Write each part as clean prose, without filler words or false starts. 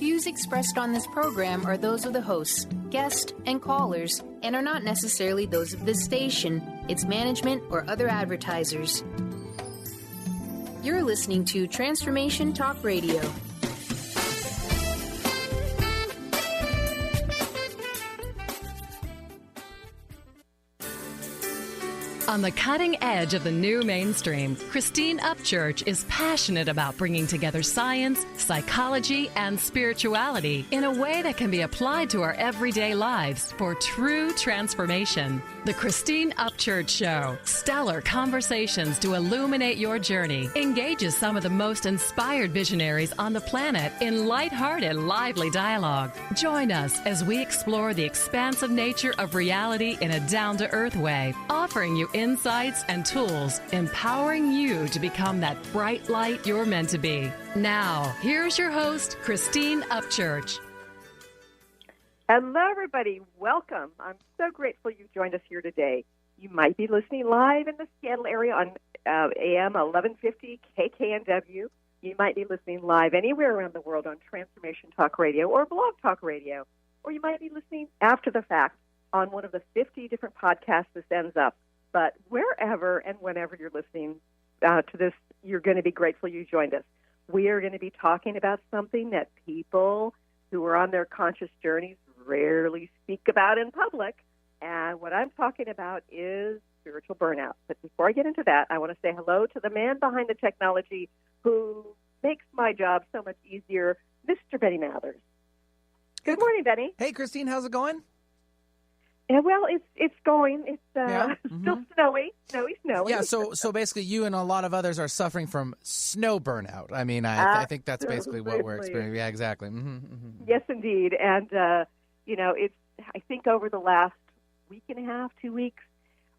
views expressed on this program are those of the hosts, guests, and callers, and are not necessarily those of this station, its management, or other advertisers. You're listening to Transformation Talk Radio. On the cutting edge of the new mainstream, Christine Upchurch is passionate about bringing together science, psychology, and spirituality in a way that can be applied to our everyday lives for true transformation. The Christine Upchurch Show, stellar conversations to illuminate your journey, engages some of the most inspired visionaries on the planet in lighthearted, lively dialogue. Join us as we explore the expansive nature of reality in a down-to-earth way, offering you insights and tools, empowering you to become that bright light you're meant to be. Now, here's your host, Christine Upchurch. Hello, everybody. Welcome. I'm so grateful you joined us here today. You might be listening live in the Seattle area on AM 1150 KKNW. You might be listening live anywhere around the world on Transformation Talk Radio or Blog Talk Radio. Or you might be listening after the fact on one of the 50 different podcasts this ends up. But wherever and whenever you're listening to this, you're going to be grateful you joined us. We are going to be talking about something that people who are on their conscious journeys rarely speak about in public. And what I'm talking about is spiritual burnout. But before I get into that, I want to say hello to the man behind the technology who makes my job so much easier, Mr. Benny Mathers. Good morning, Benny. Hey, Christine, how's it going? Yeah, well, it's going. It's still snowy. Yeah, so basically you and a lot of others are suffering from snow burnout. I mean, I think that's basically what we're experiencing. Yeah, exactly. Yes, indeed. And, I think over the last week and a half, 2 weeks,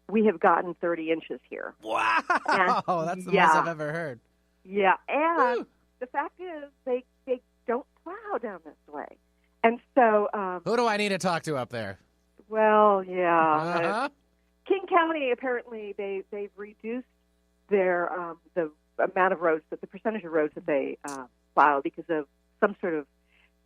we have gotten 30 inches here. Wow! And, that's the most I've ever heard. Yeah, and the fact is they don't plow down this way. And so... who do I need to talk to up there? Well, yeah. King County, apparently, they've reduced their the amount of roads, the percentage of roads that they plow because of some sort of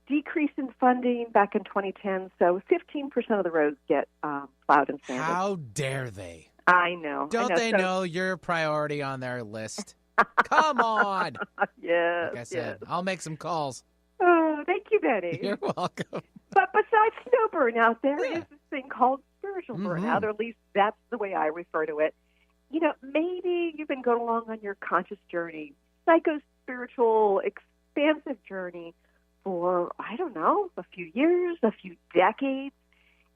decrease in funding back in 2010. So 15% of the roads get plowed and sanded. How dare they? I know. Don't they know you're priority on their list? Come on. Yes. Like I said, I'll make some calls. Oh, thank you, Betty. You're welcome. But besides snow burnout, there is this thing called spiritual burnout, or at least that's the way I refer to it. Maybe you've been going along on your conscious journey, psycho-spiritual, expansive journey for, I don't know, a few years, a few decades,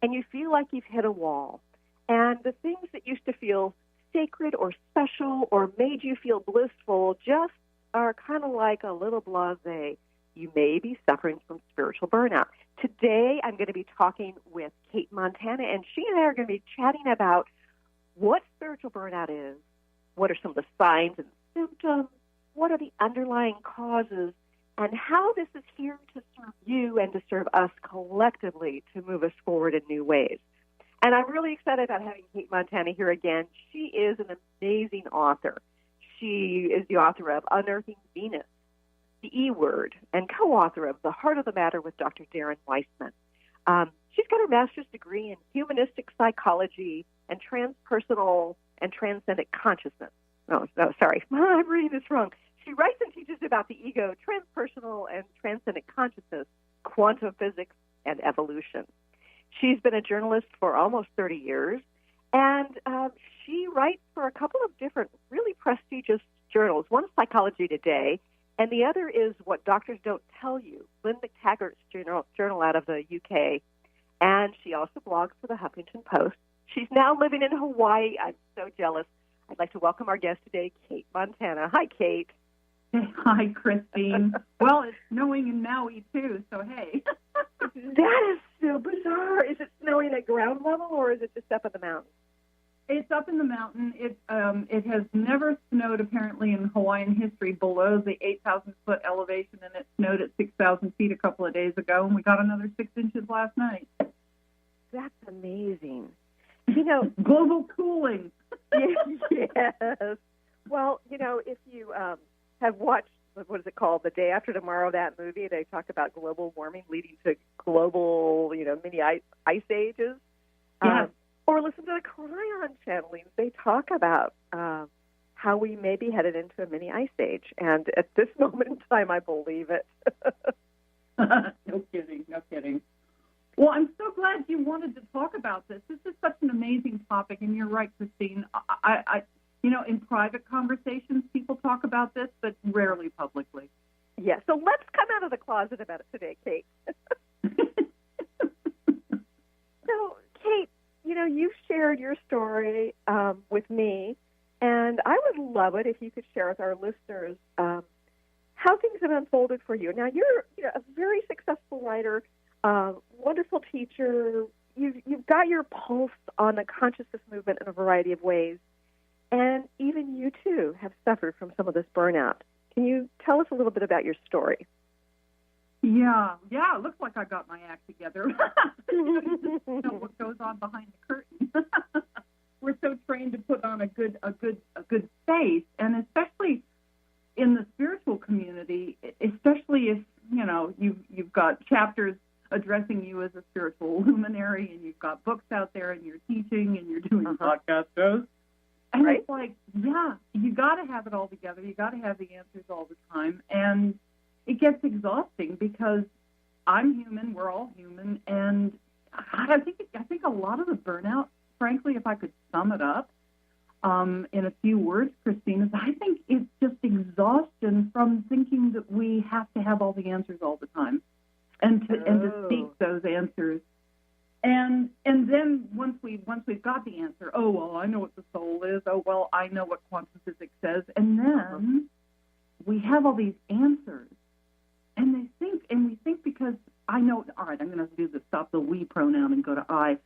and you feel like you've hit a wall. And the things that used to feel sacred or special or made you feel blissful just are kind of like a little blasé. You may be suffering from spiritual burnout. Today, I'm going to be talking with Cate Montana, and she and I are going to be chatting about what spiritual burnout is, what are some of the signs and symptoms, what are the underlying causes, and how this is here to serve you and to serve us collectively to move us forward in new ways. And I'm really excited about having Cate Montana here again. She is an amazing author. She is the author of Unearthing Venus, The E-Word, and co-author of The Heart of the Matter with Dr. Darren Weissman. She's got her master's degree in humanistic psychology and transpersonal and transcendent consciousness. No, sorry, I'm reading this wrong. She writes and teaches about the ego, transpersonal and transcendent consciousness, quantum physics, and evolution. She's been a journalist for almost 30 years, and she writes for a couple of different really prestigious journals. One, Psychology Today, and the other is What Doctors Don't Tell You, Lynn McTaggart's journal out of the UK. And she also blogs for the Huffington Post. She's now living in Hawaii. I'm so jealous. I'd like to welcome our guest today, Cate Montana. Hi, Cate. Hi, Christine. Well, it's snowing in Maui, too, so hey. That is so bizarre. Is it snowing at ground level, or is it just up in the mountains? It's up in the mountain. It has never snowed, apparently, in Hawaiian history below the 8,000-foot elevation, and it snowed at 6,000 feet a couple of days ago, and we got another 6 inches last night. That's amazing. Global cooling. Yes. Well, if you have watched what is it called? The Day After Tomorrow, that movie, they talk about global warming leading to global, mini ice ages. Yes. Or listen to the Cryon channelings. They talk about how we may be headed into a mini ice age. And at this moment in time, I believe it. No kidding. Well, I'm so glad you wanted to talk about this. This is such an amazing topic, and you're right, Christine. I in private conversations, people talk about this, but rarely publicly. Yeah, so let's come out of the closet about it today, Kate. So, Kate, you've shared your story with me, and I would love it if you could share with our listeners how things have unfolded for you. Now, you're a very successful writer, wonderful teacher. You've got your pulse on the consciousness movement in a variety of ways, and even you, too, have suffered from some of this burnout. Can you tell us a little bit about your story? Yeah, it looks like I got my act together. What goes on behind the curtain. We're so trained to put on a good face, and especially in the spiritual community, especially if you've got chapters addressing you as a spiritual luminary, and you've got books out there, and you're teaching, and you're doing podcast shows. And right. It's like, you got to have it all together. You got to have the answers all the time, and it gets exhausting because I'm human. We're all human, and I think a lot of the burnout, frankly, if I could sum it up in a few words, Christine, is I think it's just exhaustion from thinking that we have to have all the answers all the time, and to seek those answers. And then once we've got the answer, oh, well, I know what the soul is. Oh, well, I know what quantum physics says. And then we have all these answers. And we think because I know, all right, I'm going to do the stop the we pronoun and go to I.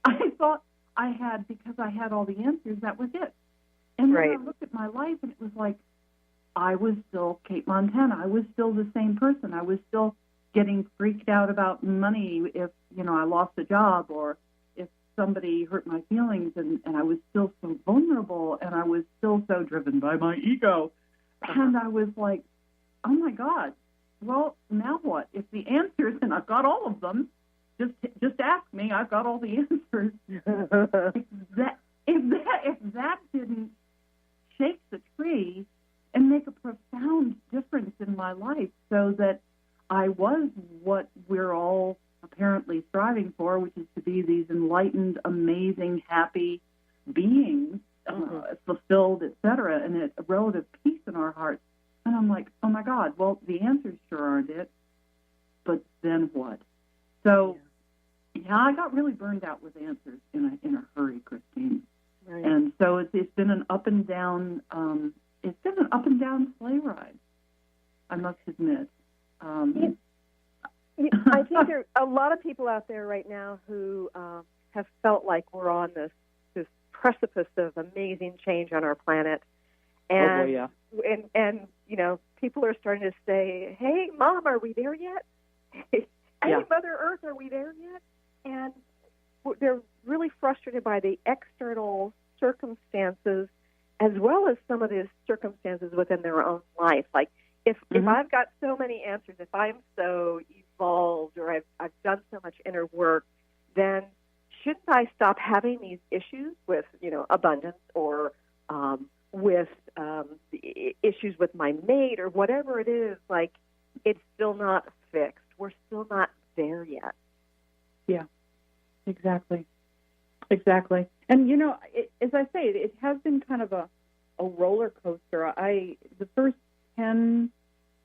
I thought because I had all the answers, that was it. And then I looked at my life and it was like, I was still Cate Montana. I was still the same person. I was still getting freaked out about money if, I lost a job, or if somebody hurt my feelings, and I was still so vulnerable, and I was still so driven by my ego. And I was like, oh my God, well, now what? If the answers, and I've got all of them, just ask me, I've got all the answers. if that didn't shake the tree and make a profound difference in my life, so that I was what we're all apparently striving for, which is to be these enlightened, amazing, happy beings, fulfilled, etc., and a relative peace in our hearts. And I'm like, oh my God, well, the answers sure aren't it, but then what? So, I got really burned out with answers in a hurry, Christine. Right. And so it's been an up and down, sleigh ride, I must admit. I think there are a lot of people out there right now who have felt like we're on this precipice of amazing change on our planet. And, and people are starting to say, hey, Mom, are we there yet? Hey, Mother Earth, are we there yet? And they're really frustrated by the external circumstances as well as some of the circumstances within their own life. Like, if I've got so many answers, if I'm so evolved, or I've done so much inner work, then shouldn't I stop having these issues with, abundance, or with issues with my mate, or whatever it is? Like, it's still not fixed. We're still not there yet. Yeah, exactly. And, as I say, it has been kind of a roller coaster. The first 10,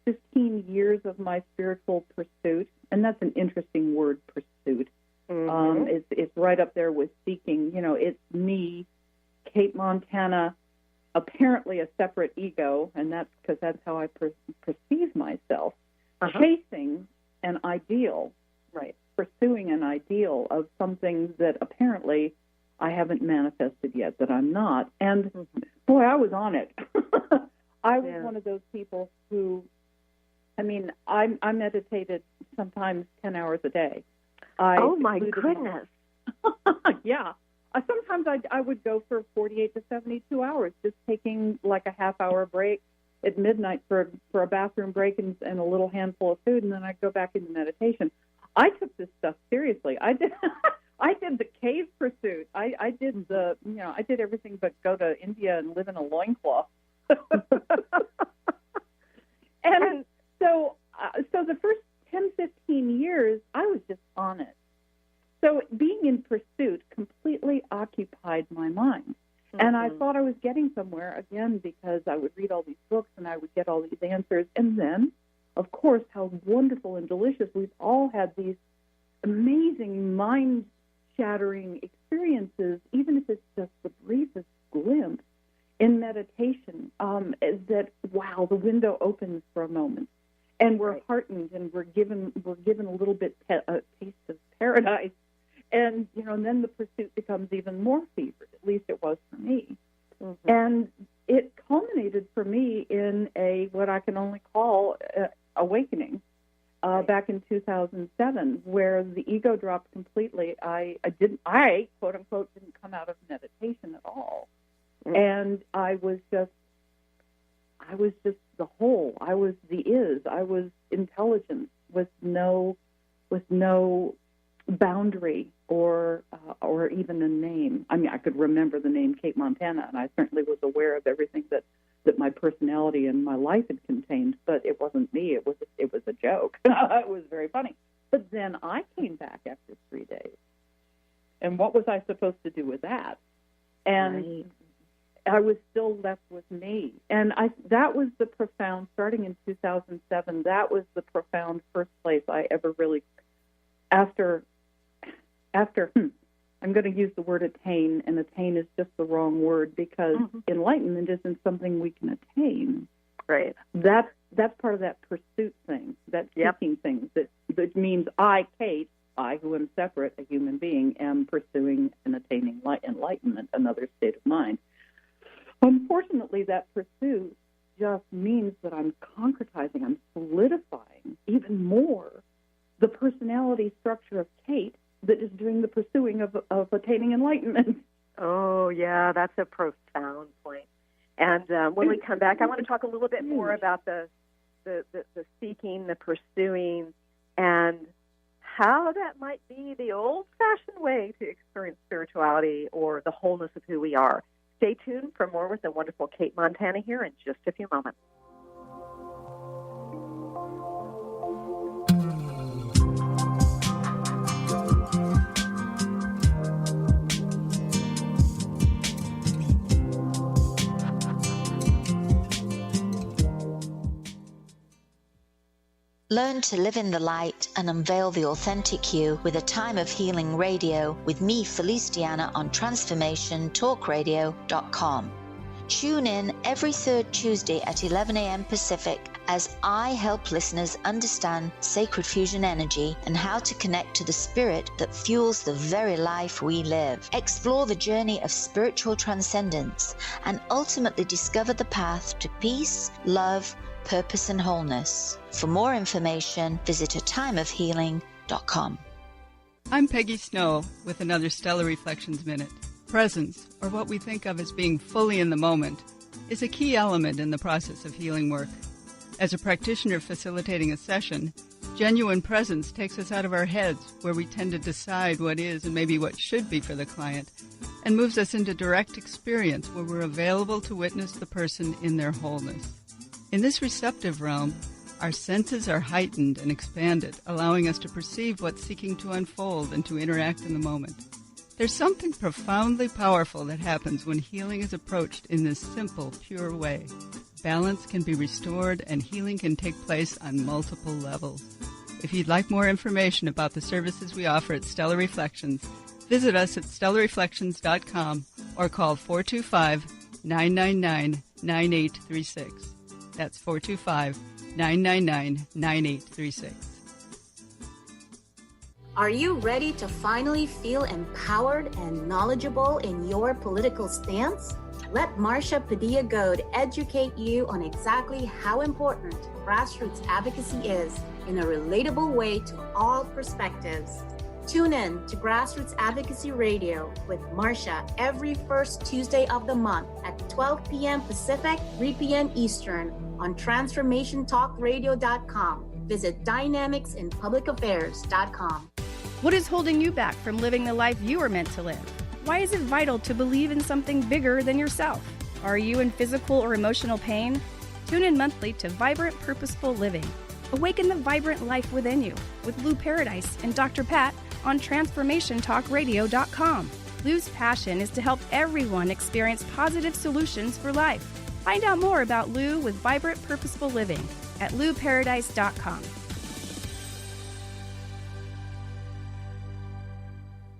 15 years of my spiritual pursuit, and that's an interesting word, pursuit. It's right up there with seeking. It's me, Cate Montana, apparently a separate ego, and that's because that's how I perceive myself, chasing an ideal, pursuing an ideal of something that apparently I haven't manifested yet, that I'm not. And, boy, I was on it. I was one of those people who, I meditated sometimes 10 hours a day. Oh, my goodness. Yeah. Sometimes I would go for 48 to 72 hours, just taking like a half-hour break, at midnight for a bathroom break and a little handful of food, and then I'd go back into meditation. I took this stuff seriously. I did the cave pursuit. I did I did everything but go to India and live in a loincloth. And so the first 10, 15 years, I was just on it. So being in pursuit completely occupied my mind. Mm-hmm. And I thought I was getting somewhere, again, because I would read all these books and I would get all these answers. And then, of course, how wonderful and delicious. We've all had these amazing, mind-shattering experiences, even if it's just the briefest glimpse in meditation, that, wow, the window opens for a moment. And we're heartened, and we're given a little bit a taste of paradise, and and then the pursuit becomes even more fevered. At least it was for me, and it culminated for me in what I can only call awakening back in 2007, where the ego dropped completely. I quote unquote didn't come out of meditation at all, and I was just the whole. I was I was intelligence with no boundary or even a name. I mean, I could remember the name Cate Montana, and I certainly was aware of everything that my personality and my life had contained. But it wasn't me. It was a joke. It was very funny. But then I came back after 3 days, and what was I supposed to do with that? And I was still left with me. And that was the profound, starting in 2007, that was the profound first place I ever really, after I'm going to use the word attain, and attain is just the wrong word, because enlightenment isn't something we can attain. Right. That's part of that pursuit thing, that seeking thing, that means I, Kate, I who am separate, a human being, am pursuing and attaining enlightenment, another state of mind. Unfortunately, that pursuit just means that I'm concretizing, I'm solidifying even more the personality structure of Kate that is doing the pursuing of attaining enlightenment. Oh, yeah, that's a profound point. And when we come back, I want to talk a little bit more about the seeking, the pursuing, and how that might be the old-fashioned way to experience spirituality or the wholeness of who we are. Stay tuned for more with the wonderful Cate Montana here in just a few moments. Learn to live in the light and unveil the authentic you with A Time of Healing Radio with me, Felice Diana, on transformationtalkradio.com. Tune in every third Tuesday at 11 a.m. Pacific as I help listeners understand sacred fusion energy and how to connect to the spirit that fuels the very life we live. Explore the journey of spiritual transcendence and ultimately discover the path to peace, love, purpose and wholeness. For more information, visit atimeofhealing.com. I'm Peggy Snow with another Stellar Reflections Minute. Presence, or what we think of as being fully in the moment, is a key element in the process of healing work. As a practitioner facilitating a session, genuine presence takes us out of our heads, where we tend to decide what is and maybe what should be for the client, and moves us into direct experience where we're available to witness the person in their wholeness. In this receptive realm, our senses are heightened and expanded, allowing us to perceive what's seeking to unfold and to interact in the moment. There's something profoundly powerful that happens when healing is approached in this simple, pure way. Balance can be restored and healing can take place on multiple levels. If you'd like more information about the services we offer at Stellar Reflections, visit us at stellarreflections.com or call 425-999-9836. That's 425-999-9836. Are you ready to finally feel empowered and knowledgeable in your political stance? Let Marcia Padilla-Goad educate you on exactly how important grassroots advocacy is in a relatable way to all perspectives. Tune in to Grassroots Advocacy Radio with Marcia every first Tuesday of the month at 12 p.m. Pacific, 3 p.m. Eastern on transformationtalkradio.com. Visit dynamicsinpublicaffairs.com. What is holding you back from living the life you are meant to live? Why is it vital to believe in something bigger than yourself? Are you in physical or emotional pain? Tune in monthly to Vibrant Purposeful Living. Awaken the vibrant life within you with Lou Paradise and Dr. Pat on transformationtalkradio.com. Lou's passion is to help everyone experience positive solutions for life. Find out more about Lou with Vibrant Purposeful Living at louparadise.com.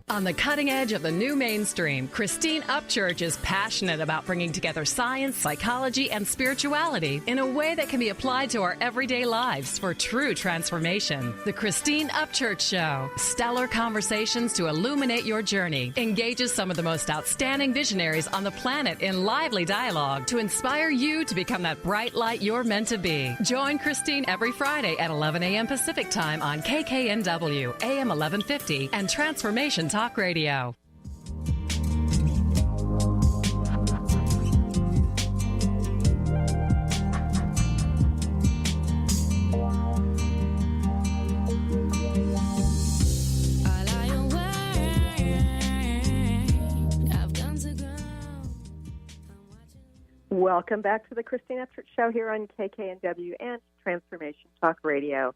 On the cutting edge of the new mainstream, Christine Upchurch is passionate about bringing together science, psychology, and spirituality in a way that can be applied to our everyday lives for true transformation. The Christine Upchurch Show, stellar conversations to illuminate your journey, engages some of the most outstanding visionaries on the planet in lively dialogue to inspire you to become that bright light you're meant to be. Join Christine every Friday at 11 a.m. Pacific Time on KKNW, AM 1150, and Transformation Talk Radio. Welcome back to the Christine Upchurch Show here on KKNW and Transformation Talk Radio.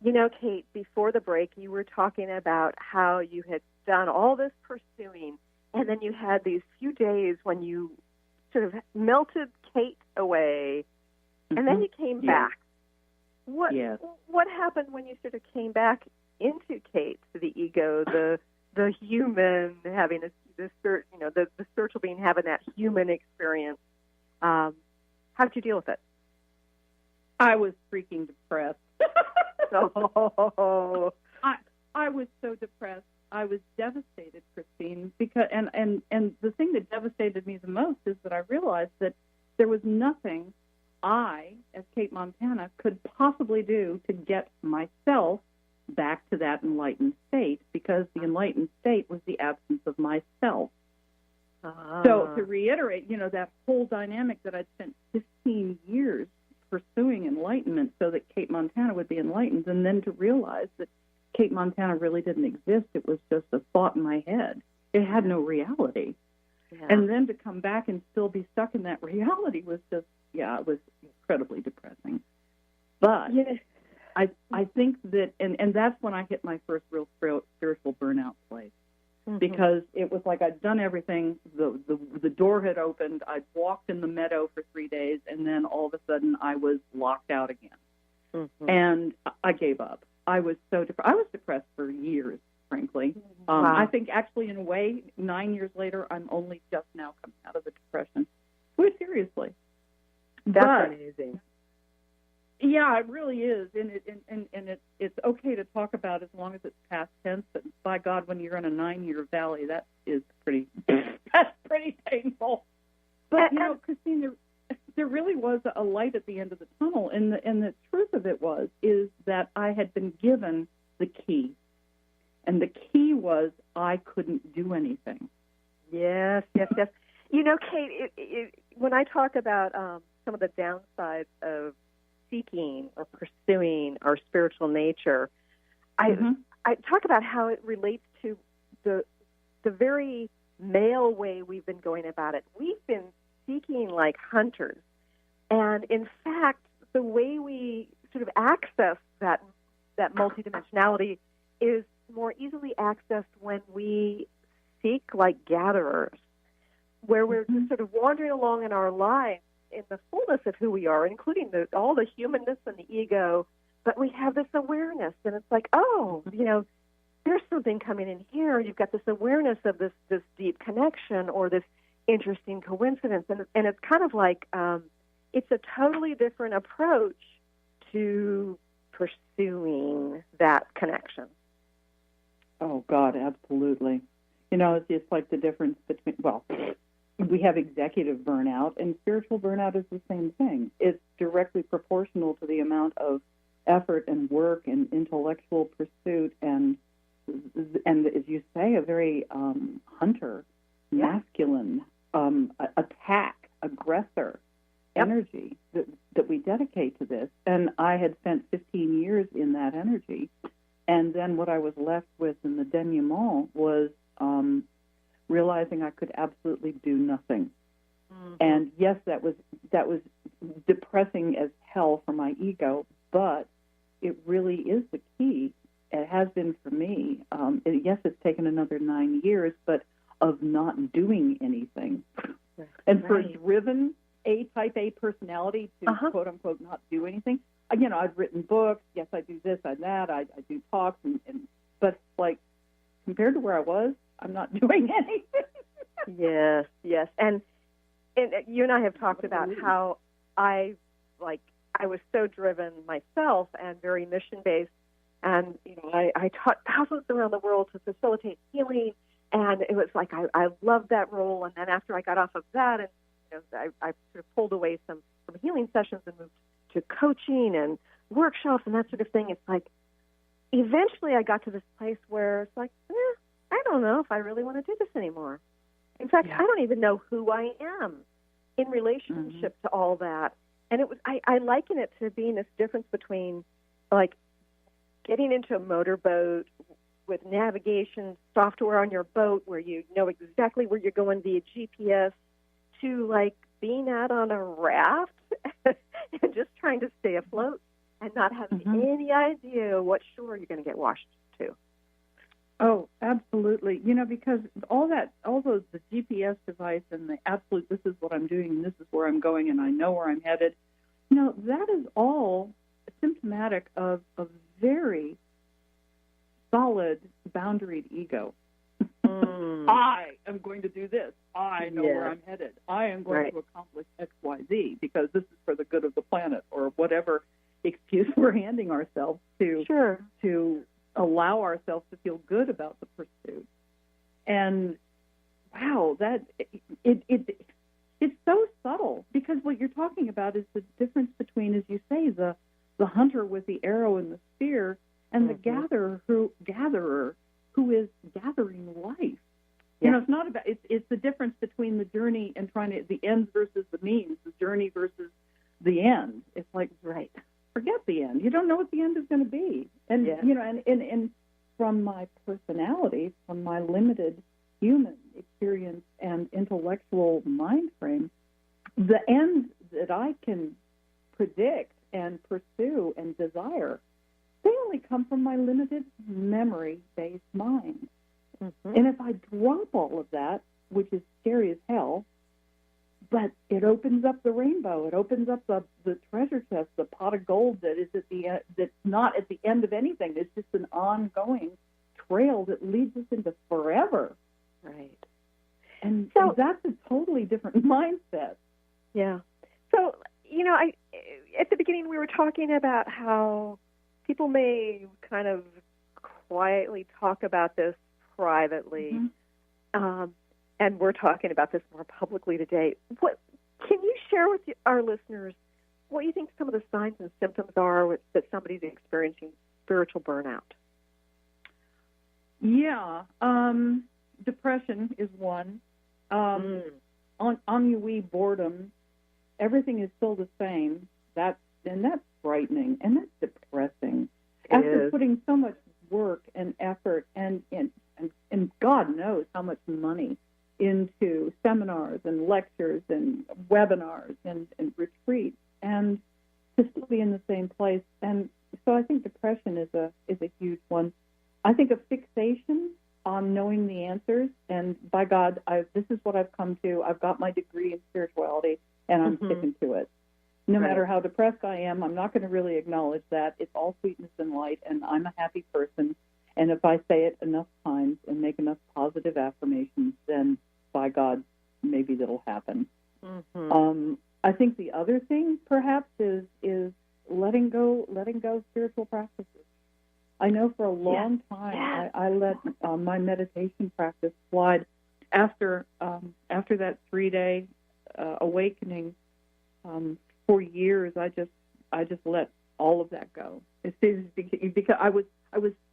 You know, Kate, before the break, you were talking about how you had done all this pursuing, and then you had these few days when you sort of melted Kate away, and then you came back. What happened when you sort of came back into Kate, the ego, the human, having the spiritual being having that human experience? How did you deal with it? I was freaking depressed. I was so depressed. I was devastated, Christine, because and the thing that devastated me the most is that I realized that there was nothing I, as Cate Montana, could possibly do to get myself back to that enlightened state, because the enlightened state was the absence of myself. So to reiterate, that whole dynamic that I'd spent 15 years pursuing enlightenment so that Cate Montana would be enlightened, and then to realize that Cate Montana really didn't exist. It was just a thought in my head. It had no reality. Yeah. And then to come back and still be stuck in that reality was just, it was incredibly depressing. But I think that, and that's when I hit my first real spiritual burnout place. Mm-hmm. Because it was like I'd done everything, the door had opened, I'd walked in the meadow for 3 days, and then all of a sudden I was locked out again. Mm-hmm. And I gave up. I was so depressed. I was depressed for years, frankly. Wow. I think actually, in a way, 9 years later, I'm only just now coming out of the depression. Quite seriously. That's amazing. Yeah, it really is, and it's okay to talk about as long as it's past tense. But by God, when you're in a 9-year valley, that's pretty painful. But Christine, there really was a light at the end of the tunnel, and the truth of it is that I had been given the key, and the key was I couldn't do anything. Yes. Kate, when I talk about some of the downsides of seeking or pursuing our spiritual nature, I talk about how it relates to the very male way we've been going about it. We've been seeking like hunters, and in fact, the way we sort of access that multidimensionality is more easily accessed when we seek like gatherers, where we're just sort of wandering along in our lives in the fullness of who we are, including all the humanness and the ego, but we have this awareness, and it's like, there's something coming in here. You've got this awareness of this deep connection or this interesting coincidence, and it's kind of like it's a totally different approach to pursuing that connection. Oh, God, absolutely. It's like the difference between, we have executive burnout, and spiritual burnout is the same thing. It's directly proportional to the amount of effort and work and intellectual pursuit and and as you say, a very hunter, masculine, attack, aggressor energy that we dedicate to this. And I had spent 15 years in that energy. And then what I was left with in the denouement was realizing I could absolutely do nothing. Mm-hmm. And yes, that was depressing as hell for my ego, but it really is the key. It has been for me. Yes, it's taken another 9 years, but of not doing anything. Right. And for a driven type A personality to quote unquote not do anything. I've written books. Yes, I do this, I that. I do talks, but like compared to where I was, I'm not doing anything. Yes, and you and I have talked about how I was so driven myself and very mission based, and I taught thousands around the world to facilitate healing, and it was like I loved that role. And then after I got off of that, and I sort of pulled away from healing sessions and moved to coaching and workshops and that sort of thing. It's like eventually I got to this place where it's like, I don't know if I really want to do this anymore. In fact, I don't even know who I am in relationship to all that. And it was I liken it to being this difference between like getting into a motorboat with navigation software on your boat where you know exactly where you're going via GPS to like being out on a raft and just trying to stay afloat and not having any idea what shore you're going to get washed to. Oh, absolutely. Because the GPS device and the absolute, this is what I'm doing and this is where I'm going and I know where I'm headed, that is all symptomatic of a very solid, boundaried ego. I am going to do this. I know where I'm headed. I am going to accomplish X, Y, Z because this is for the good of the planet, or whatever excuse we're handing ourselves to allow ourselves to feel good about the pursuit. And wow, that it's so subtle, because what you're talking about is the difference between, as you say, the hunter with the arrow and the spear, and the gatherer who is gathering life. It's not about. It's the difference between the journey and the ends versus the means, the journey versus the end. It's like, forget the end. You don't know what the end is going to be. And and from my personality, from my limited human experience and intellectual mind frame, the end that I can predict and pursue and desire, they only come from my limited memory-based mind. And if I drop all of that, which is scary as hell, but it opens up the rainbow, it opens up the treasure chest, the pot of gold that is that's not at the end of anything. It's just an ongoing trail that leads us into forever. Right. And so that's a totally different mindset. Yeah. So, at the beginning we were talking about how people may kind of quietly talk about this privately, and we're talking about this more publicly today. What can you share with our listeners what you think some of the signs and symptoms are that somebody's experiencing spiritual burnout? Yeah, depression is one. Ennui, boredom, everything is still the same. That's frightening, and that's depressing. After putting so much work and effort and God knows how much money into seminars and lectures and webinars and retreats, and to still be in the same place. And so I think depression is a huge one. I think a fixation on knowing the answers, and by God, this is what I've come to. I've got my degree in spirituality, and I'm sticking to it. No matter how depressed I am, I'm not going to really acknowledge that. It's all sweetness and light, and I'm a happy person. And if I say it enough times and make enough positive affirmations, then by God, maybe that'll happen. I think the other thing, perhaps, is letting go spiritual practices. I know for a long time I let my meditation practice slide. After that 3-day awakening, for years I just let all of that go. It's because I was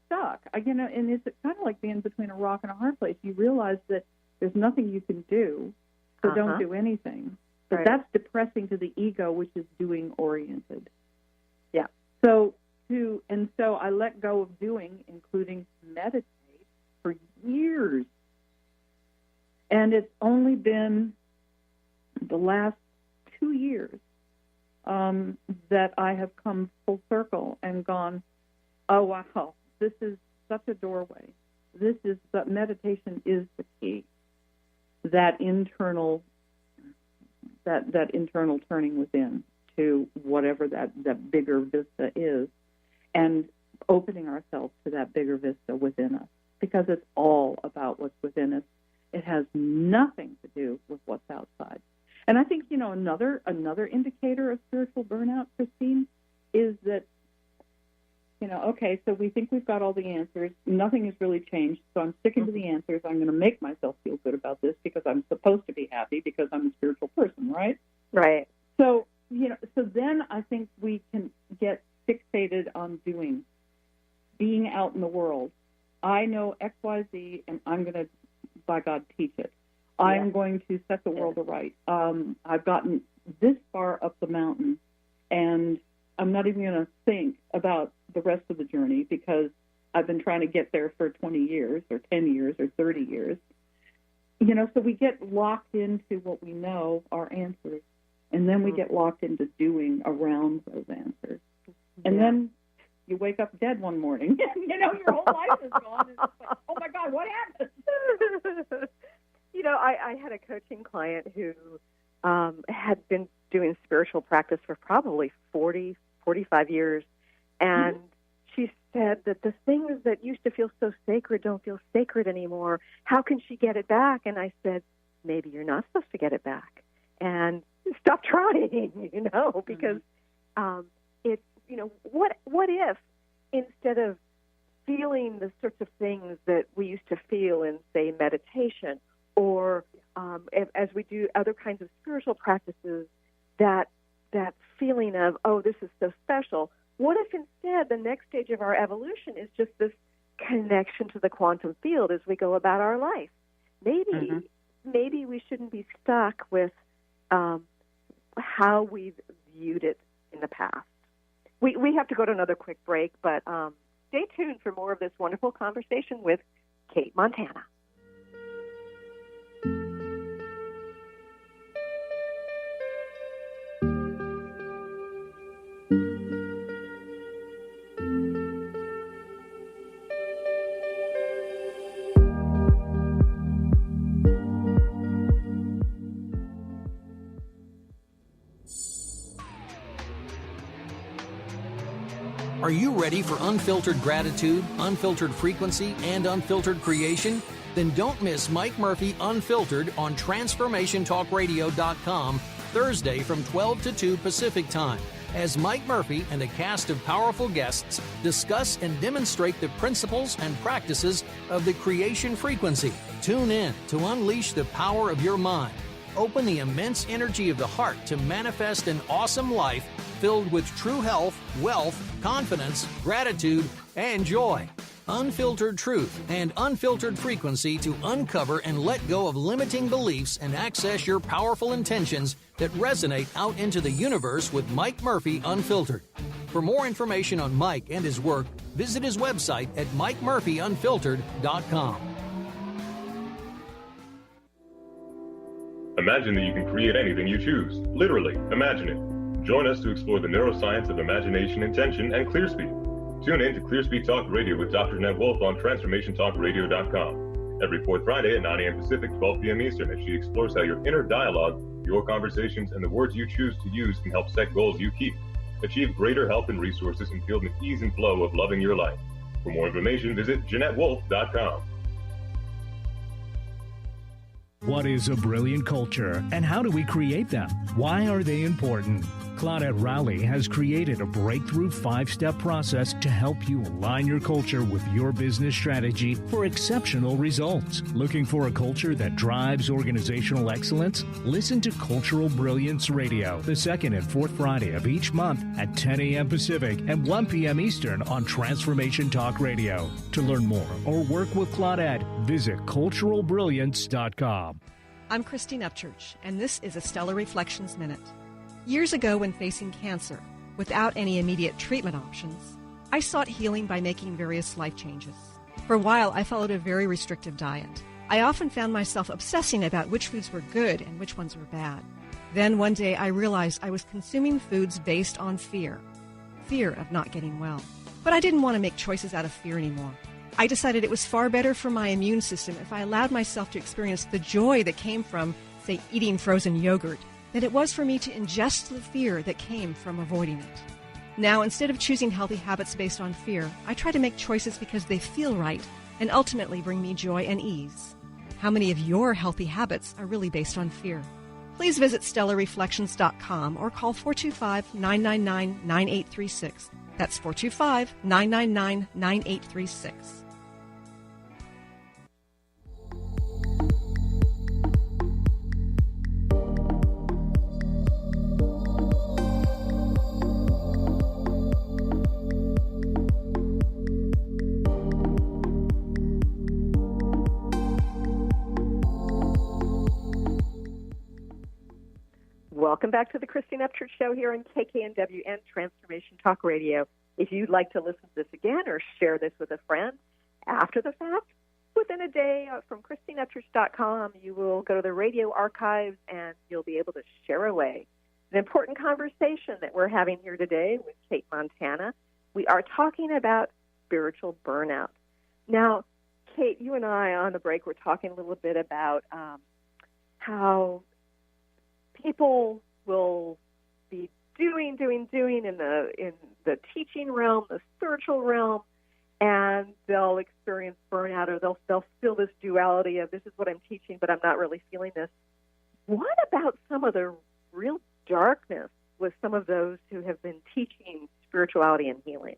stuck. And it's kind of like being between a rock and a hard place. You realize that there's nothing you can do, so don't do anything. But that's depressing to the ego, which is doing oriented. Yeah. So I let go of doing, including meditate, for years. And it's only been the last 2 years that I have come full circle and gone, oh, wow, this is such a doorway. Meditation is the key. That internal turning within to whatever that bigger vista is, and opening ourselves to that bigger vista within us, because it's all about what's within us. It has nothing to do with what's outside. And I think, another indicator of spiritual burnout, Christine, is that, okay, so we think we've got all the answers. Nothing has really changed, so I'm sticking to the answers. I'm going to make myself feel good about this because I'm supposed to be happy because I'm a spiritual person, right? Right. So, so then I think we can get fixated on being out in the world. I know X, Y, Z, and I'm going to, by God, teach it. I'm going to set the world aright. I've gotten this far up the mountain, and I'm not even going to think about the rest of the journey because I've been trying to get there for 20 years or 10 years or 30 years. So we get locked into what we know are answers, and then we get locked into doing around those answers. And then you wake up dead one morning, and, your whole life is gone, and it's like, oh, my God, what happened? I had a coaching client who had been doing spiritual practice for probably 40, 45 years, and she said that the things that used to feel so sacred don't feel sacred anymore. How can she get it back? And I said, maybe you're not supposed to get it back, and stop trying, because it's, what if instead of feeling the sorts of things that we used to feel in, say, meditation, or as we do other kinds of spiritual practices, that feeling of, oh, this is so special. What if instead the next stage of our evolution is just this connection to the quantum field as we go about our life? Maybe we shouldn't be stuck with how we've viewed it in the past. We have to go to another quick break, but stay tuned for more of this wonderful conversation with Cate Montana. Are you ready for unfiltered gratitude, unfiltered frequency, and unfiltered creation? Then don't miss Mike Murphy Unfiltered on TransformationTalkRadio.com Thursday from 12 to 2 Pacific Time, as Mike Murphy and a cast of powerful guests discuss and demonstrate the principles and practices of the creation frequency. Tune in to unleash the power of your mind. Open the immense energy of the heart to manifest an awesome life filled with true health, wealth, confidence, gratitude, and joy. Unfiltered truth and unfiltered frequency to uncover and let go of limiting beliefs and access your powerful intentions that resonate out into the universe with Mike Murphy Unfiltered. For more information on Mike and his work, visit his website at MikeMurphyUnfiltered.com. Imagine that you can create anything you choose. Literally, imagine it. Join us to explore the neuroscience of imagination, intention, and ClearSpeak. Tune in to ClearSpeak Talk Radio with Dr. Ned Wolf on TransformationTalkRadio.com every fourth Friday at 9 a.m. Pacific, 12 p.m. Eastern, as she explores how your inner dialogue, your conversations, and the words you choose to use can help set goals you keep, achieve greater health and resources, and feel the ease and flow of loving your life. For more information, visit JeanetteWolf.com. What is a brilliant culture, and how do we create them? Why are they important? Claudette Rowley has created a breakthrough 5-step process to help you align your culture with your business strategy for exceptional results. Looking for a culture that drives organizational excellence? Listen to Cultural Brilliance Radio, the second and fourth Friday of each month at 10 a.m. Pacific and 1 p.m. Eastern on Transformation Talk Radio. To learn more or work with Claudette, visit culturalbrilliance.com. I'm Christine Upchurch, and this is a Stellar Reflections Minute. Years ago, when facing cancer, without any immediate treatment options, I sought healing by making various life changes. For a while, I followed a very restrictive diet. I often found myself obsessing about which foods were good and which ones were bad. Then one day, I realized I was consuming foods based on fear of not getting well. But I didn't want to make choices out of fear anymore. I decided it was far better for my immune system if I allowed myself to experience the joy that came from, say, eating frozen yogurt, than it was for me to ingest the fear that came from avoiding it. Now, instead of choosing healthy habits based on fear, I try to make choices because they feel right and ultimately bring me joy and ease. How many of your healthy habits are really based on fear? Please visit stellarreflections.com or call 425-999-9836. That's 425-999-9836. Welcome back to the Christine Upchurch Show here on KKNW and Transformation Talk Radio. If you'd like to listen to this again or share this with a friend after the fact, within a day from ChristineUpchurch.com, you will go to the radio archives and you'll be able to share away. An important conversation that we're having here today with Cate Montana. We are talking about spiritual burnout. Now, Cate, you and I on the break were talking a little bit about how people will be doing in the teaching realm, the spiritual realm, and they'll experience burnout, or they'll feel this duality of this is what I'm teaching, but I'm not really feeling this. What about some of the real darkness with some of those who have been teaching spirituality and healing?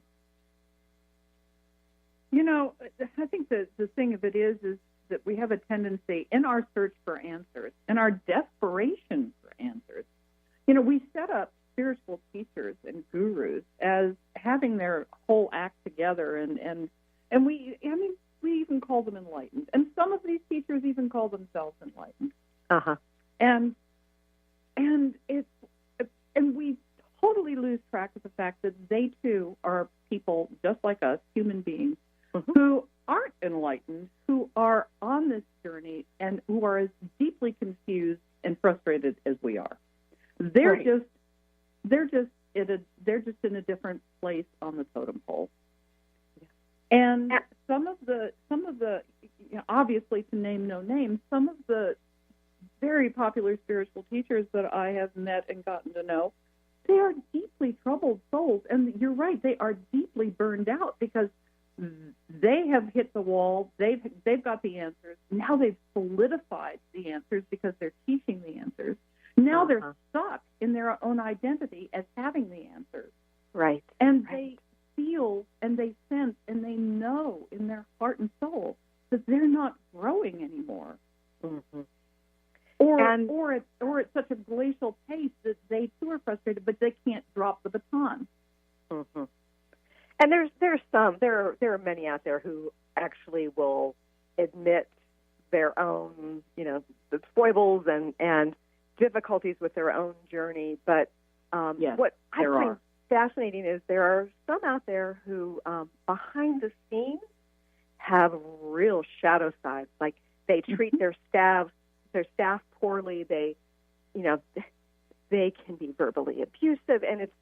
You know, I think the thing of it is that we have a tendency in our search for answers, in our desperation for answers. You know, we set up spiritual teachers and gurus as having their whole act together, and we even call them enlightened. And some of these teachers even call themselves enlightened. And we totally lose track of the fact that they too are people just like us, human beings, who aren't enlightened, who are on this journey and who are as deeply confused and frustrated as we are. They're just in a different place on the totem pole. And some of the you know, obviously, to name no names, some of the very popular spiritual teachers that I have met and gotten to know, they are deeply troubled souls. And you're right, they are deeply burned out because they have hit the wall. They've got the answers. Now they've solidified the answers because they're teaching the answers. Now they're stuck in their own identity as having the answers. Right. And they feel and they sense and they know in their heart and soul that they're not growing anymore. Or at such a glacial pace that they too are frustrated, but they can't drop the baton. And there are many out there who actually will admit their own, you know, the foibles and difficulties with their own journey. But what I find fascinating is there are some out there who behind the scenes have real shadow sides. Like they treat their staff poorly. They can be verbally abusive, and it's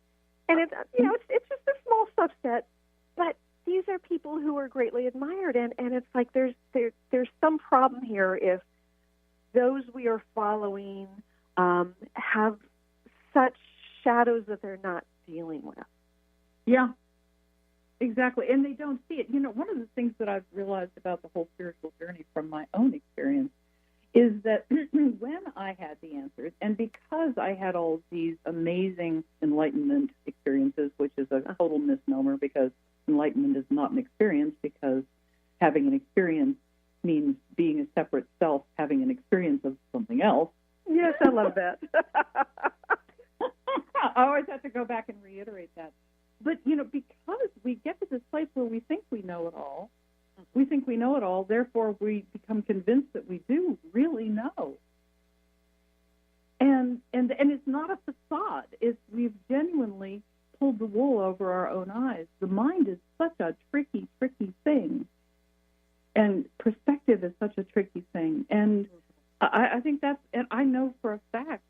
just a small subset, but these are people who are greatly admired, and it's like there's some problem here if those we are following have such shadows that they're not dealing with. Yeah, exactly, and they don't see it. You know, one of the things that I've realized about the whole spiritual journey from my own experience is that when I had the answers, and because I had all these amazing enlightenment experiences, which is a total misnomer because enlightenment is not an experience, because having an experience means being a separate self, having an experience of something else. Yes, I love that. I always have to go back and reiterate that. But, because we get to this place where we think we know it all, therefore we become convinced that we do really know. And it's not a facade. We've genuinely pulled the wool over our own eyes. The mind is such a tricky, tricky thing. And perspective is such a tricky thing. And I think and I know for a fact,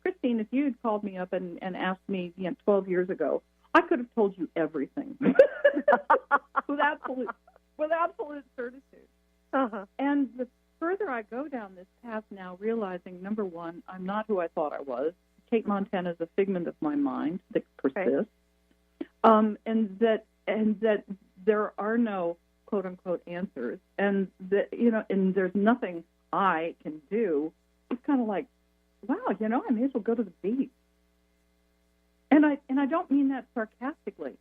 Christine, if you had called me up and asked me 12 years ago, I could have told you everything with absolute certitude. Uh-huh. And the further I go down this path now, realizing, number one, I'm not who I thought I was. Cate Montana is a figment of my mind that persists, and that there are no quote unquote answers, and that and there's nothing I can do. It's kind of like, wow, I may as well go to the beach. And I don't mean that sarcastically.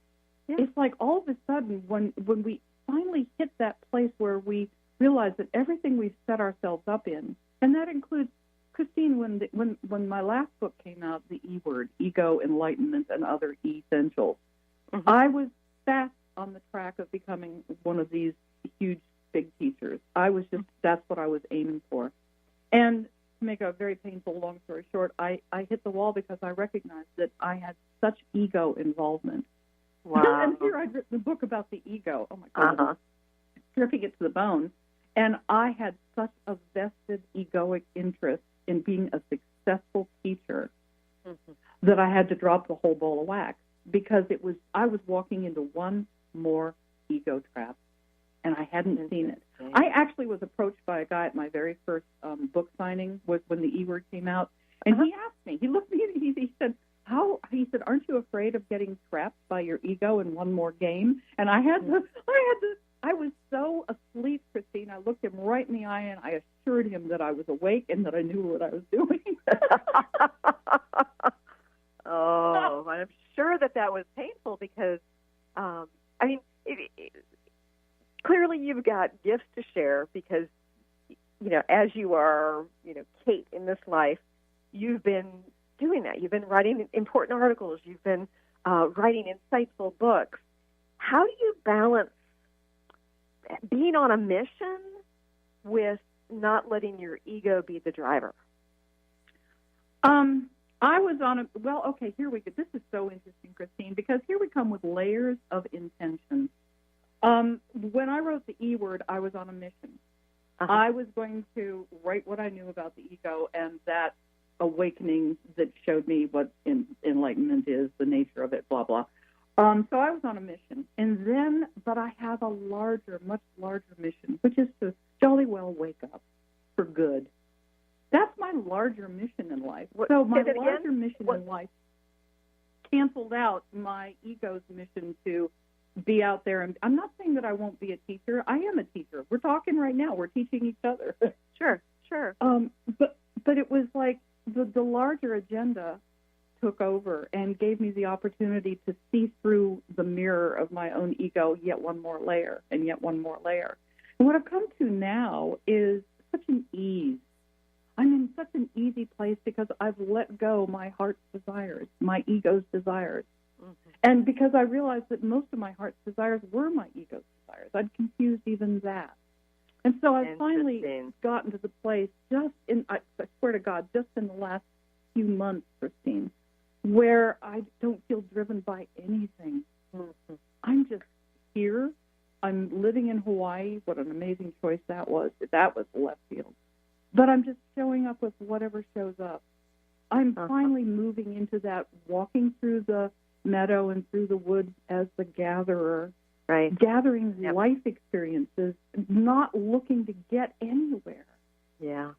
Yeah. It's like all of a sudden when we finally hit that place where we realize that everything we've set ourselves up in, and that includes, Christine, when my last book came out, The E Word, Ego, Enlightenment, and Other Essentials, I was fast on the track of becoming one of these huge, big teachers. That's what I was aiming for. And to make a very painful, long story short, I hit the wall because I recognized that I had such ego involvement. Wow. And here I'd written a book about the ego. Oh, my God. Stripping it to the bone. And I had such a vested egoic interest in being a successful teacher that I had to drop the whole ball of wax because I was walking into one more ego trap, and I hadn't seen it. I actually was approached by a guy at my very first book signing when the E Word came out, and he asked me, he looked at me and he said, aren't you afraid of getting trapped by your ego in one more game? And I was so asleep, Christine. I looked him right in the eye and I assured him that I was awake and that I knew what I was doing. Oh, I'm sure that was painful because, clearly you've got gifts to share because, as you are, Kate in this life, you've been doing that. You've been writing important articles. You've been writing insightful books. How do you balance being on a mission with not letting your ego be the driver? I was on here we go. This is so interesting, Christine, because here we come with layers of intention. When I wrote the E Word, I was on a mission. I was going to write what I knew about the ego and that awakening that showed me what enlightenment is, the nature of it, blah, blah. So I was on a mission. But I have a much larger mission, which is to jolly well wake up for good. That's my larger mission in life. So my larger mission in life canceled out my ego's mission to be out there. And I'm not saying that I won't be a teacher. I am a teacher. We're talking right now. We're teaching each other. Sure. But it was like the larger agenda took over and gave me the opportunity to see through the mirror of my own ego yet one more layer and yet one more layer. And what I've come to now is such an ease. I'm in such an easy place because I've let go my heart's desires, my ego's desires. And because I realized that most of my heart's desires were my ego's desires. I'd confused even that. And so I've finally gotten to the place I swear to God, just in the last few months, Christine, where I don't feel driven by anything. I'm just here. I'm living in Hawaii. What an amazing choice that was. That was left field. But I'm just showing up with whatever shows up. I'm finally moving into that, walking through the meadow and through the woods as the gatherer, gathering life experiences, not looking to get anywhere. Yeah.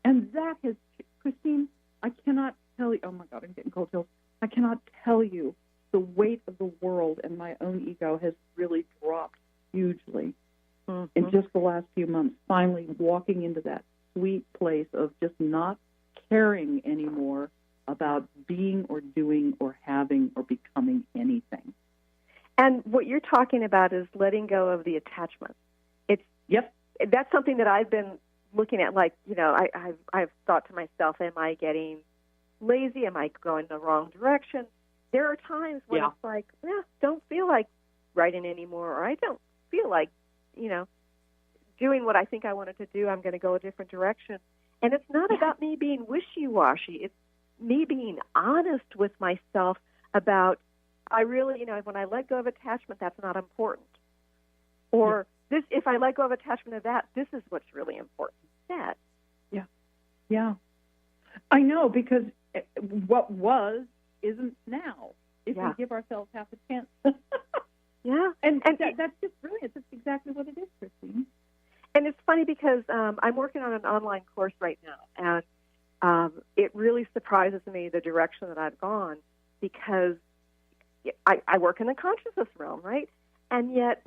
And that has, Christine, I cannot tell you, oh my God, I'm getting cold chills. I cannot tell you the weight of the world and my own ego has really dropped hugely in just the last few months, finally walking into that sweet place of just not caring anymore about being or doing or having or becoming anything. And what you're talking about is letting go of the attachment. That's something that I've been looking at. Like, I've thought to myself, am I getting lazy? Am I going the wrong direction? There are times when it's like, don't feel like writing anymore, or I don't feel like, doing what I think I wanted to do. I'm going to go a different direction. And it's not about me being wishy-washy. It's me being honest with myself about, I really, when I let go of attachment, that's not important. Or if I let go of attachment of that, this is what's really important instead. Yeah. I know, because what was isn't now, if we give ourselves half a chance. And that's just brilliant. That's exactly what it is, Christine. And it's funny because I'm working on an online course right now, and it really surprises me the direction that I've gone, because I work in the consciousness realm, right? And yet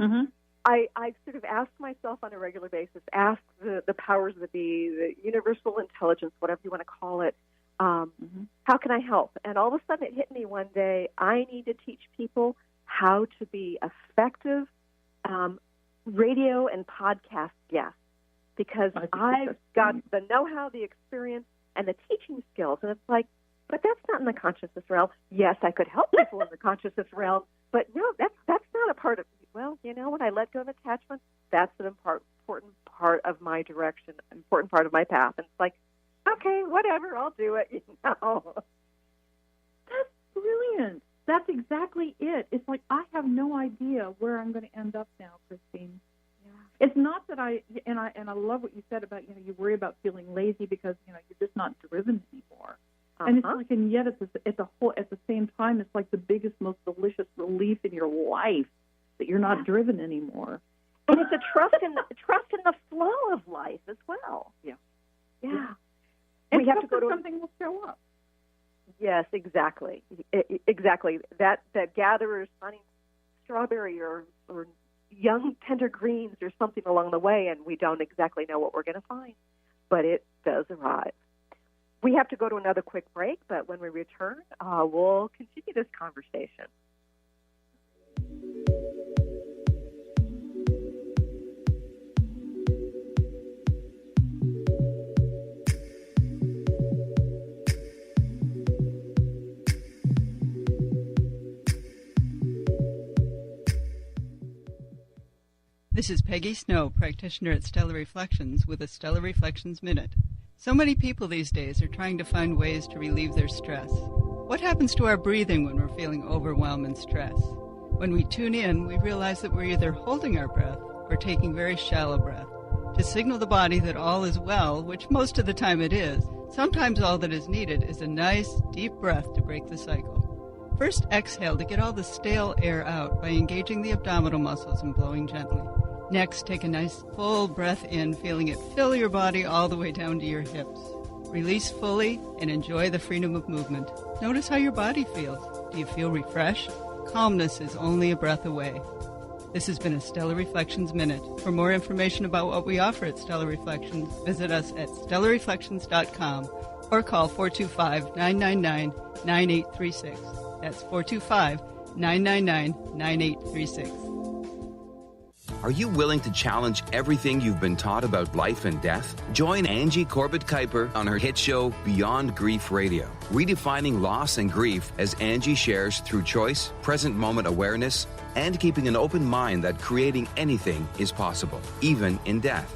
I sort of ask myself on a regular basis, ask the powers that be, the universal intelligence, whatever you want to call it, how can I help? And all of a sudden it hit me one day, I need to teach people how to be effective radio and podcast guests, because I've got the know-how, the experience, and the teaching skills. And it's like, but that's not in the consciousness realm. Yes, I could help people in the consciousness realm, but no, that's not a part of, when I let go of attachment, that's an important part of my direction, important part of my path. And it's like, okay, whatever, I'll do it. That's brilliant. That's exactly it. It's like, I have no idea where I'm going to end up now, Christine. Yeah. It's not that I love what you said about, you worry about feeling lazy because, you're just not driven anymore. And it's like, and yet at the same time, it's like the biggest, most delicious relief in your life that you're not driven anymore. And it's a trust in the flow of life as well. Yeah. We have to go to something will show up. Yes, exactly. Exactly. That gatherer's hunting strawberry or young tender greens or something along the way, and we don't exactly know what we're going to find, but it does arrive. We have to go to another quick break, but when we return, we'll continue this conversation. This is Peggy Snow, practitioner at Stellar Reflections, with a Stellar Reflections Minute. So many people these days are trying to find ways to relieve their stress. What happens to our breathing when we're feeling overwhelm and stress? When we tune in, we realize that we're either holding our breath or taking very shallow breath to signal the body that all is well, which most of the time it is. Sometimes all that is needed is a nice, deep breath to break the cycle. First, exhale to get all the stale air out by engaging the abdominal muscles and blowing gently. Next, take a nice full breath in, feeling it fill your body all the way down to your hips. Release fully and enjoy the freedom of movement. Notice how your body feels. Do you feel refreshed? Calmness is only a breath away. This has been a Stellar Reflections Minute. For more information about what we offer at Stellar Reflections, visit us at stellarreflections.com or call 425-999-9836. That's 425-999-9836. Are you willing to challenge everything you've been taught about life and death? Join Angie Corbett-Kuiper on her hit show Beyond Grief Radio, redefining loss and grief as Angie shares through choice, present moment awareness, and keeping an open mind that creating anything is possible, even in death.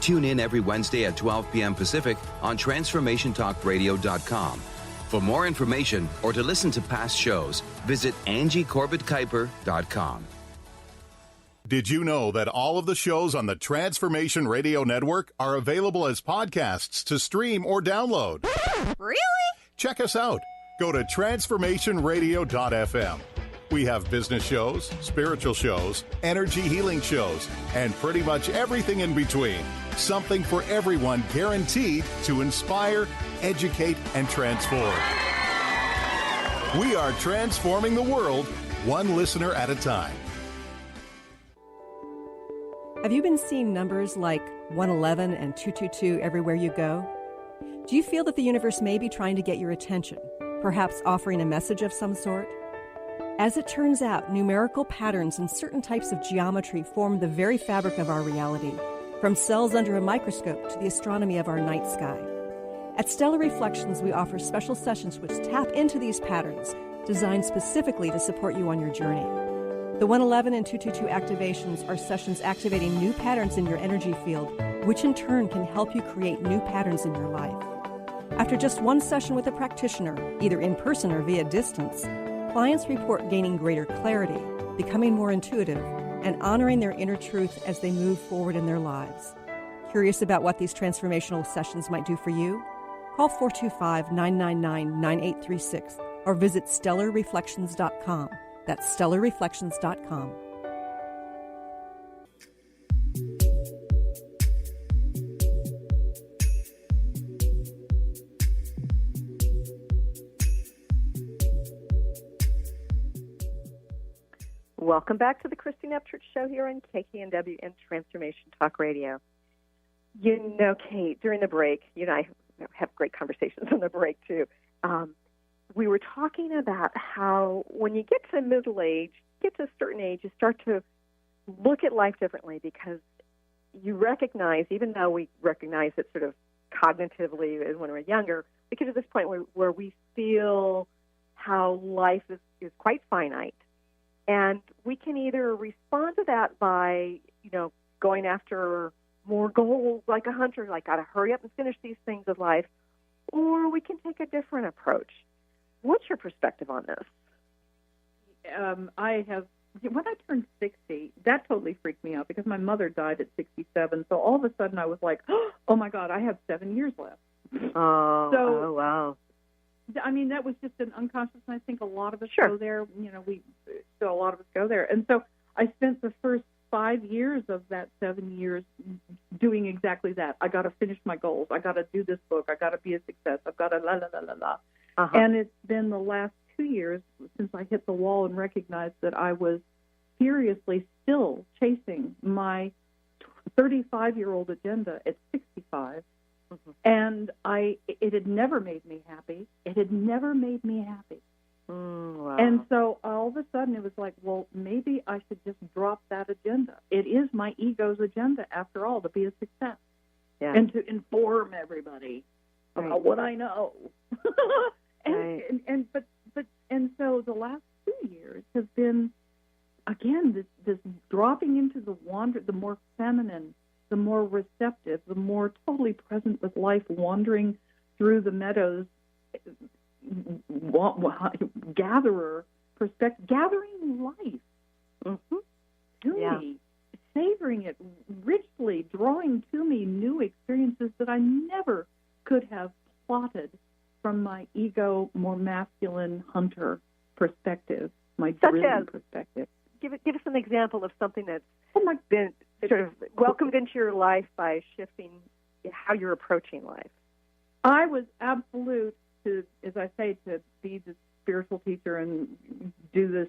Tune in every Wednesday at 12 p.m. Pacific on TransformationTalkRadio.com. For more information or to listen to past shows, visit AngieCorbettKuiper.com. Did you know that all of the shows on the Transformation Radio Network are available as podcasts to stream or download? Really? Check us out. Go to transformationradio.fm. We have business shows, spiritual shows, energy healing shows, and pretty much everything in between. Something for everyone, guaranteed to inspire, educate, and transform. We are transforming the world, one listener at a time. Have you been seeing numbers like 111 and 222 everywhere you go? Do you feel that the universe may be trying to get your attention, perhaps offering a message of some sort? As it turns out, numerical patterns and certain types of geometry form the very fabric of our reality, from cells under a microscope to the astronomy of our night sky. At Stellar Reflections, we offer special sessions which tap into these patterns, designed specifically to support you on your journey. The 111 and 222 activations are sessions activating new patterns in your energy field, which in turn can help you create new patterns in your life. After just one session with a practitioner, either in person or via distance, clients report gaining greater clarity, becoming more intuitive, and honoring their inner truth as they move forward in their lives. Curious about what these transformational sessions might do for you? Call 425-999-9836 or visit stellarreflections.com. That's stellarreflections.com. Welcome back to the Christine Upchurch Show here on KKNW and Transformation Talk Radio. You know, Kate, during the break, you and I have great conversations on the break, too. We were talking about how when you get to middle age, get to a certain age, you start to look at life differently because you recognize, even though we recognize it sort of cognitively when we're younger, we get to this point where we feel how life is quite finite. And we can either respond to that by, going after more goals like a hunter, like got to hurry up and finish these things of life, or we can take a different approach. What's your perspective on this? When I turned 60, that totally freaked me out because my mother died at 67. So all of a sudden I was like, oh my God, I have 7 years left. Oh, wow. I mean, that was just an unconscious, and I think a lot of us go there. A lot of us go there. And so I spent the first 5 years of that 7 years doing exactly that. I got to finish my goals. I got to do this book. I got to be a success. I've got to la, la, la, la, la. Uh-huh. And it's been the last 2 years since I hit the wall and recognized that I was seriously still chasing my 35-year-old agenda at 65. Mm-hmm. And it had never made me happy. It had never made me happy. Wow. And so all of a sudden it was like, well, maybe I should just drop that agenda. It is my ego's agenda, after all, to be a success and to inform everybody about what I know. And so the last 2 years have been, again, this dropping into the more feminine, the more receptive, the more totally present with life, wandering through the meadows, gatherer perspective, gathering life to me, savoring it richly, drawing to me new experiences that I never could have plotted from my ego, more masculine hunter perspective, my driven perspective. Give us an example of something that's been sort of welcomed into your life by shifting how you're approaching life. I was absolute to be the spiritual teacher and do this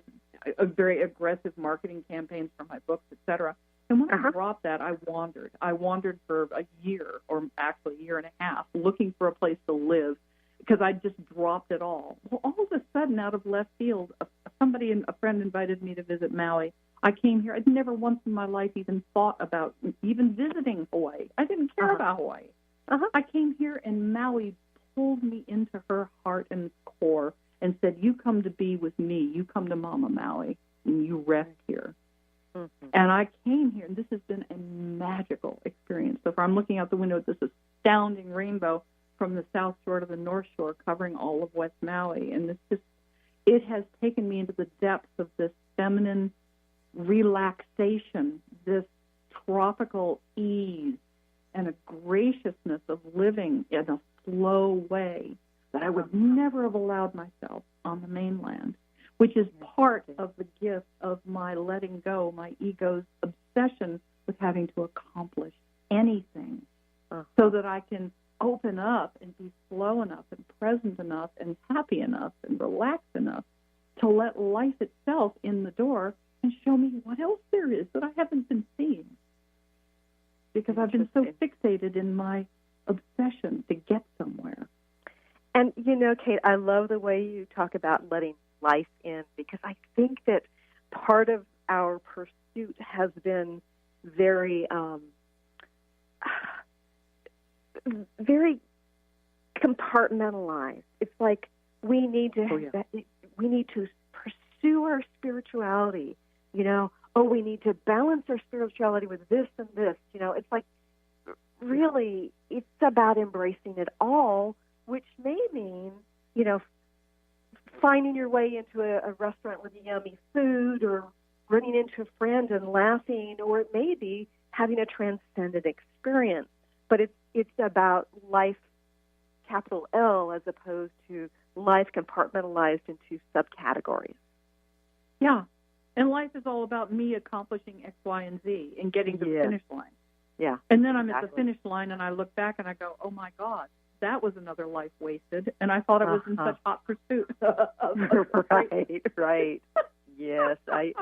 very aggressive marketing campaigns for my books, etc. And when I dropped that, I wandered. I wandered for a year, or actually a year and a half, looking for a place to live because I just dropped it all. Well, all of a sudden, out of left field, a friend invited me to visit Maui. I came here. I'd never once in my life even thought about even visiting Hawaii. I didn't care about Hawaii. I came here, and Maui pulled me into her heart and core and said, you come to be with me. You come to Mama Maui, and you rest here. Mm-hmm. And I came here, and this has been a magical experience. So far, I'm looking out the window at this astounding rainbow from the south shore to the north shore, covering all of West Maui. And it has taken me into the depths of this feminine relaxation, this tropical ease, and a graciousness of living in a slow way that I would never have allowed myself on the mainland, which is part of the gift of my letting go, my ego's obsession with having to accomplish anything so that I can open up and be slow enough and present enough and happy enough and relaxed enough to let life itself in the door and show me what else there is that I haven't been seeing. because I've been so fixated in my obsession to get somewhere. And, Kate, I love the way you talk about letting life in, because I think that part of our pursuit has been very, very compartmentalized. It's like we need to we need to pursue our spirituality. We need to balance our spirituality with this and this. It's like really it's about embracing it all, which may mean finding your way into a restaurant with yummy food, or running into a friend and laughing, or it may be having a transcendent experience. But it's about life, capital L, as opposed to life compartmentalized into subcategories. Yeah, and life is all about me accomplishing X, Y, and Z and getting to the finish line. Yeah. And then I'm at the finish line, and I look back and I go, oh, my God, that was another life wasted, and I thought it was in such hot pursuit. Right. Yes, I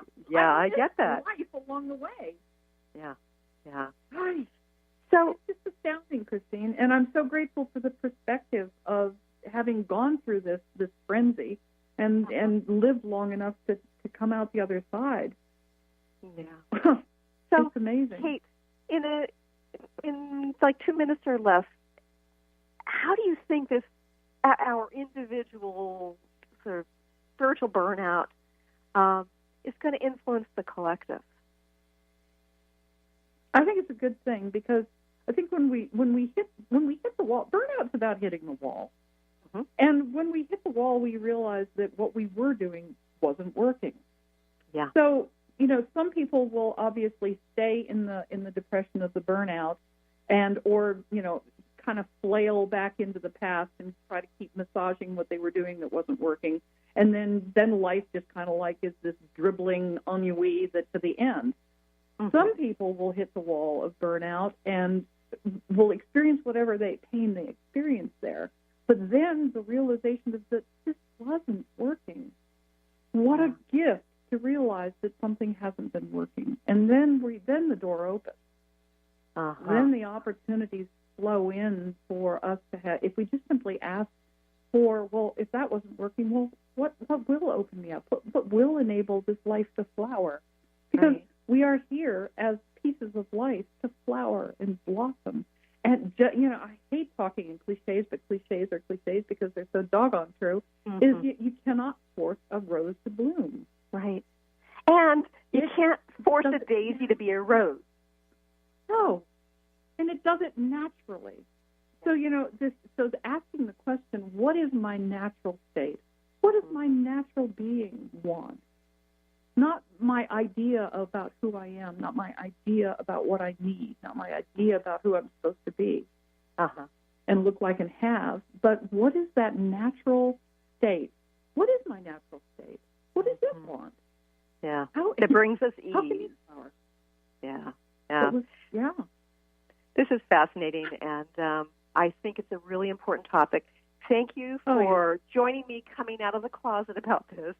get that. Life along the way. Yeah. Right. So it's just astounding, Christine, and I'm so grateful for the perspective of having gone through this frenzy and lived long enough to come out the other side. Yeah. So it's amazing. Kate, in like 2 minutes or less, how do you think this our individual sort of spiritual burnout is going to influence the collective? I think it's a good thing, because I think when we hit the wall, burnout's about hitting the wall. Mm-hmm. And when we hit the wall, we realize that what we were doing wasn't working. Yeah. So, some people will obviously stay in the depression of the burnout or kind of flail back into the past and try to keep massaging what they were doing that wasn't working. And then life just kind of like is this dribbling ennui that to the end. Mm-hmm. Some people will hit the wall of burnout and will experience whatever pain they experience there. But then the realization is that this wasn't working. What a gift to realize that something hasn't been working. And then the door opens. Then the opportunities flow in for us to have, if we just simply ask for, well, if that wasn't working, well, what will open me up? What will enable this life to flower? Because we are here as pieces of life to flower and blossom. And, I hate talking in cliches, but cliches are cliches because they're so doggone true, is you cannot force a rose to bloom. Right. And you can't force a daisy to be a rose. No. And it does it naturally. So, asking the question, what is my natural state? What does my natural being want? Not my idea about who I am, not my idea about what I need, not my idea about who I'm supposed to be and look like and have, but what is that natural state? What is my natural state? What does it want? Yeah. It brings us ease. How can it power? Yeah. This is fascinating, and I think it's a really important topic. Thank you for joining me coming out of the closet about this.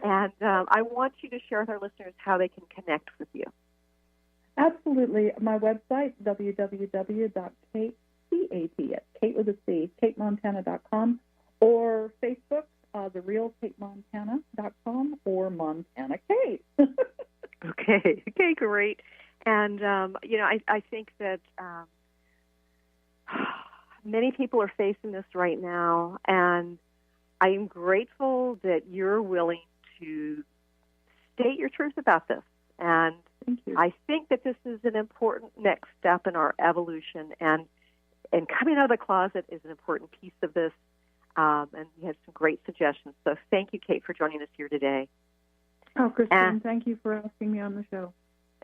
And I want you to share with our listeners how they can connect with you. Absolutely. My website, www.catemontana.com, or Facebook, therealcatemontana.com, or Montana Kate. Okay, great. And, I think that many people are facing this right now, and I am grateful that you're willing to state your truth about this. And thank you. I think that this is an important next step in our evolution, and coming out of the closet is an important piece of this. And you had some great suggestions. So thank you, Kate, for joining us here today. Oh, Christine, thank you for asking me on the show.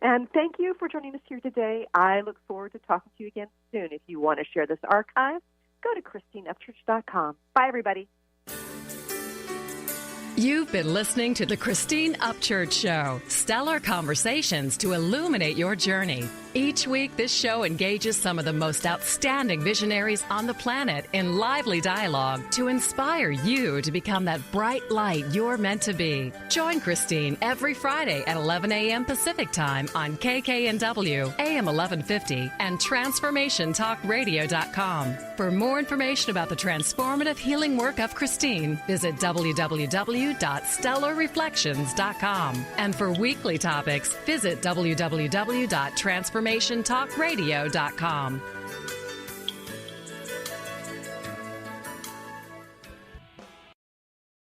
And thank you for joining us here today. I look forward to talking to you again soon. If you want to share this archive, go to ChristineUpchurch.com. Bye, everybody. You've been listening to The Christine Upchurch Show, stellar conversations to illuminate your journey. Each week, this show engages some of the most outstanding visionaries on the planet in lively dialogue to inspire you to become that bright light you're meant to be. Join Christine every Friday at 11 a.m. Pacific Time on KKNW, AM 1150, and TransformationTalkRadio.com. For more information about the transformative healing work of Christine, visit www.stellarreflections.com. And for weekly topics, visit www.transformationtalkradio.com.